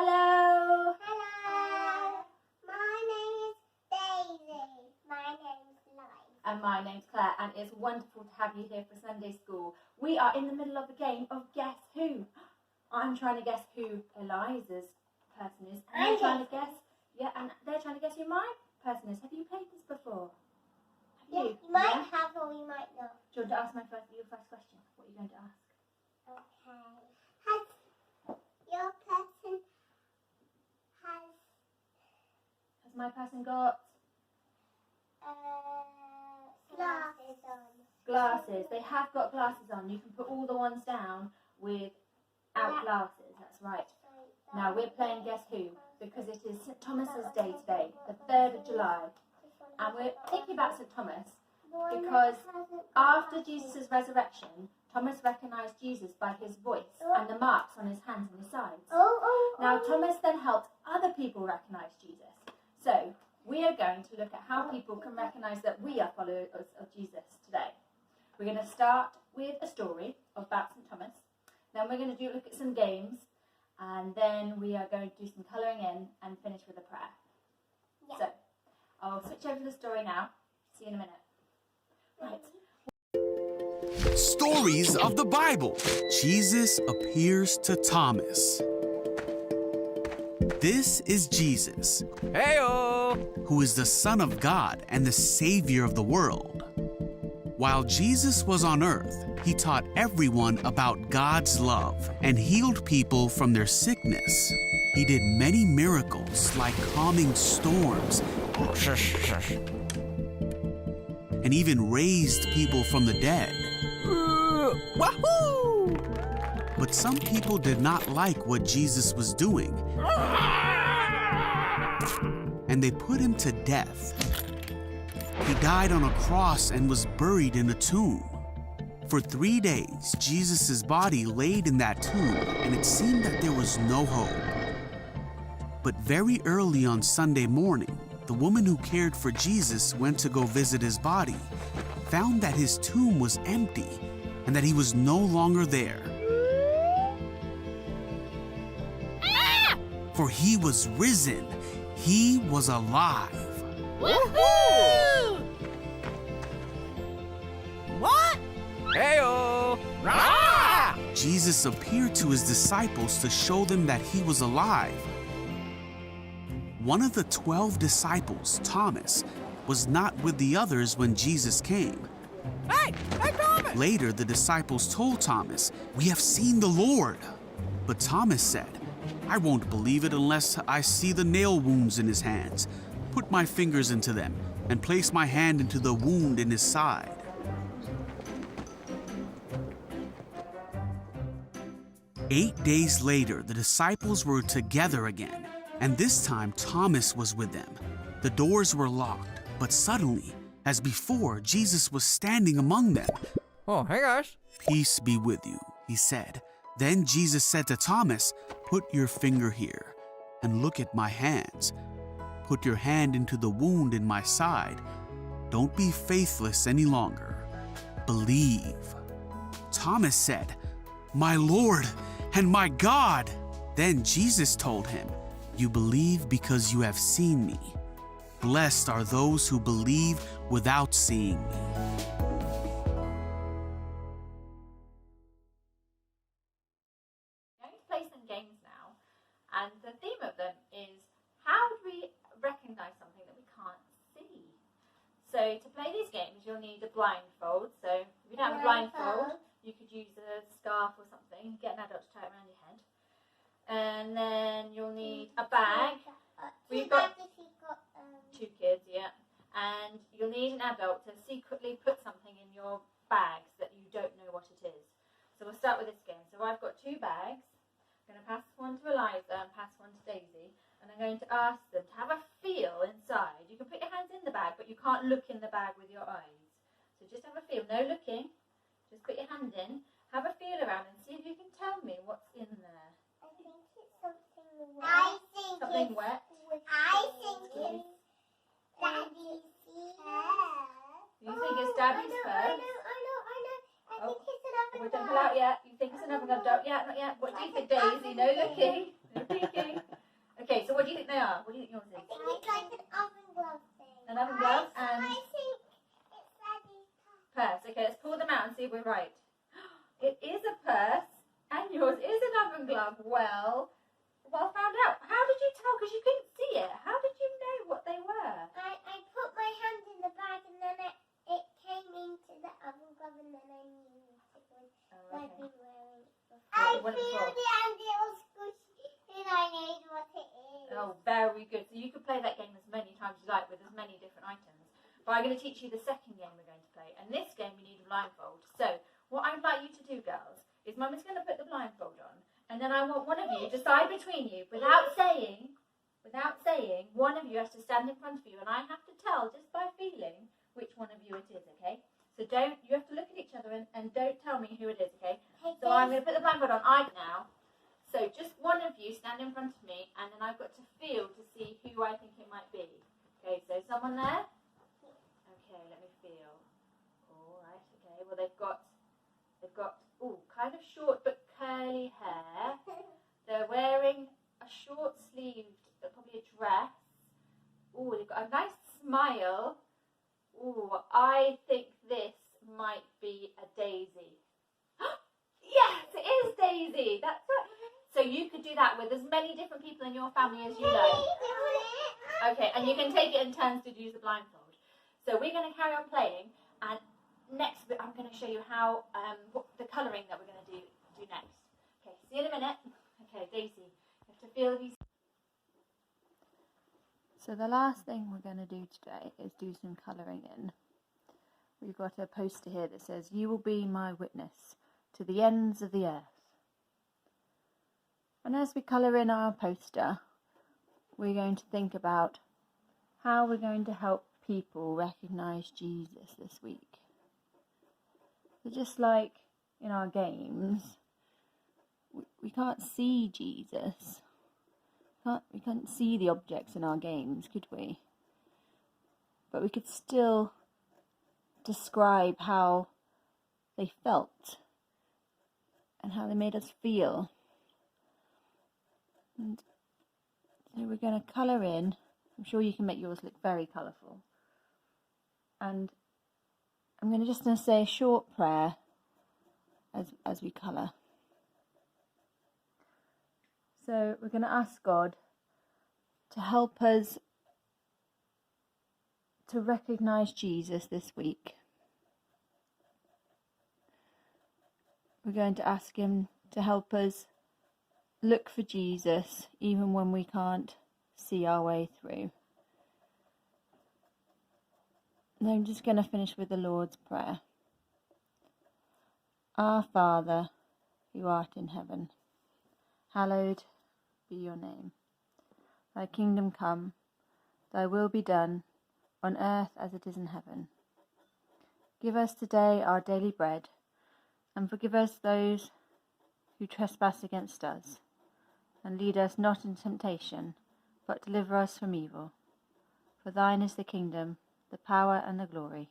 Hello. Hello. My name is Daisy. My name's Life. And my name's Claire, and it's wonderful to have you here for Sunday school. We are in the middle of a game of Guess Who. I'm trying to guess who Eliza's person is, and they're trying to guess. Yeah, and they're trying to guess who my person is. Have you played this before? Have you? You might have, or you might not. Do you want to ask your first question? What are you going to ask? Okay. Has your person Has my person got glasses on? glasses? They have got glasses on. You can put all the ones down without glasses. That's right. Now we're playing Guess Who because it is St. Thomas's Day today, the 3rd of July. And we're thinking about St. Thomas because after Jesus' resurrection, Thomas recognised Jesus by his voice and the marks on his hands and his sides. Now Thomas then helped other people recognise Jesus. So we are going to look at how people can recognise that we are followers of Jesus today. We're going to start with a story about St. Thomas. Then we're going to look at some games. And then we are going to do some colouring in and finish with a prayer. Yeah. So, I'll switch over to the story now. See you in a minute. Right. Stories of the Bible. Jesus appears to Thomas. This is Jesus, Hey-o! who is the Son of God and the Savior of the world. While Jesus was on earth, he taught everyone about God's love and healed people from their sickness. He did many miracles like calming storms and even raised people from the dead. Wahoo! But some people did not like what Jesus was doing, and they put him to death. He died on a cross and was buried in a tomb. For 3 days, Jesus' body laid in that tomb, and it seemed that there was no hope. But very early on Sunday morning, the woman who cared for Jesus went to go visit his body, found that his tomb was empty, and that he was no longer there. For he was risen. He was alive. Woohoo! What? Hey-o! Rah! Jesus appeared to his disciples to show them that he was alive. One of the 12 disciples, Thomas, was not with the others when Jesus came. Hey, Thomas! Later, the disciples told Thomas, "We have seen the Lord." But Thomas said, "I won't believe it unless I see the nail wounds in his hands, put my fingers into them, and place my hand into the wound in his side." Eight days later, the disciples were together again, and this time Thomas was with them. The doors were locked, but suddenly, as before, Jesus was standing among them. Oh, hey guys. "Peace be with you," he said. Then Jesus said to Thomas, "Put your finger here and look at my hands. Put your hand into the wound in my side. Don't be faithless any longer. Believe." Thomas said, "My Lord and my God." Then Jesus told him, "You believe because you have seen me. Blessed are those who believe without seeing me." I'm going to play some games now, and the theme of them is how do we recognise something that we can't see? So to play these games, you'll need a blindfold. So if you don't have a blindfold, you could use a scarf or something. Get an adult to tie it around your head. And then you'll need a bag. We've got 2 kids, yeah. And you'll need an adult to secretly put something in your bags that you don't know what it is. So we'll start with this game. So I've got 2 bags. I'm going to pass one to Eliza and pass one to Daisy. And I'm going to ask them to have a feel inside. You can put your hands in the bag, but you can't look in the bag with your eyes. So just have a feel. No looking. Just put your hand in. Have a feel around and see if you can tell me what's in there. I think it's something wet. Something wet? I think it's Daddy's hair. You think it's Daddy's fur? I know. I think it's another We don't pull out yet. You think it's another adult? Yeah, not yet. What do you think, Daisy? No looking. No peeking. do you think they are? What do you think yours I is? think it's like an oven glove thing. An oven glove and I think it's Daddy's purse. Okay, let's pull them out and see if we're right. It is a purse, and yours is an oven glove. Well found out. How did you tell? Because you couldn't see it. How did you know what they were? I put my hand in the bag and then it came into the oven glove and then I knew it was what I've been wearing it before. I What it feel was. the and it was squishy and I know what it is. Oh, very good. So you could play that game as many times as you like with as many different items. But I'm going to teach you the second game we're going to play. And this game you need a blindfold. So what I'd like you to do, girls, is Mum is going to put the blindfold on. And then I want one of you to decide between you without saying, one of you has to stand in front of you. And I have to tell just by feeling which one of you it is, okay? So you have to look at each other and don't tell me who it is, okay? So I'm going to put the blindfold on Ike now. So just one of you stand in front of me, and then I've got to feel to see who I think it might be. Okay, so someone there? Okay, let me feel. All right, okay. Well, they've got kind of short but curly hair. They're wearing a short sleeved, probably a dress. Oh, they've got a nice smile. Oh, I think this might be a daisy. Yes, it is Daisy. That's right. So you could do that with as many different people in your family as you like. Okay, and you can take it in turns to use the blindfold. So we're going to carry on playing, and next bit I'm going to show you how what the colouring that we're going to do next. Okay, see you in a minute. Okay, Daisy, you have to feel these. So the last thing we're going to do today is do some colouring in. We've got a poster here that says, "You will be my witness to the ends of the earth." And as we colour in our poster, we're going to think about how we're going to help people recognise Jesus this week. So just like in our games, we can't see Jesus. We can't see the objects in our games, could we? But we could still describe how they felt and how they made us feel. And so we're going to colour in. I'm sure you can make yours look very colourful. And I'm just going to say a short prayer as we colour. So we're going to ask God to help us to recognise Jesus this week. We're going to ask him to help us look for Jesus even when we can't see our way through. And I'm just going to finish with the Lord's Prayer. Our Father, who art in heaven, hallowed be your name. Thy kingdom come, thy will be done, on earth as it is in heaven. Give us today our daily bread, and forgive us those who trespass against us. And lead us not into temptation, but deliver us from evil. For thine is the kingdom, the power and the glory,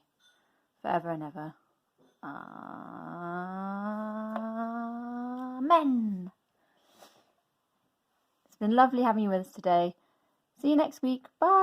forever and ever. Amen. It's been lovely having you with us today. See you next week. Bye.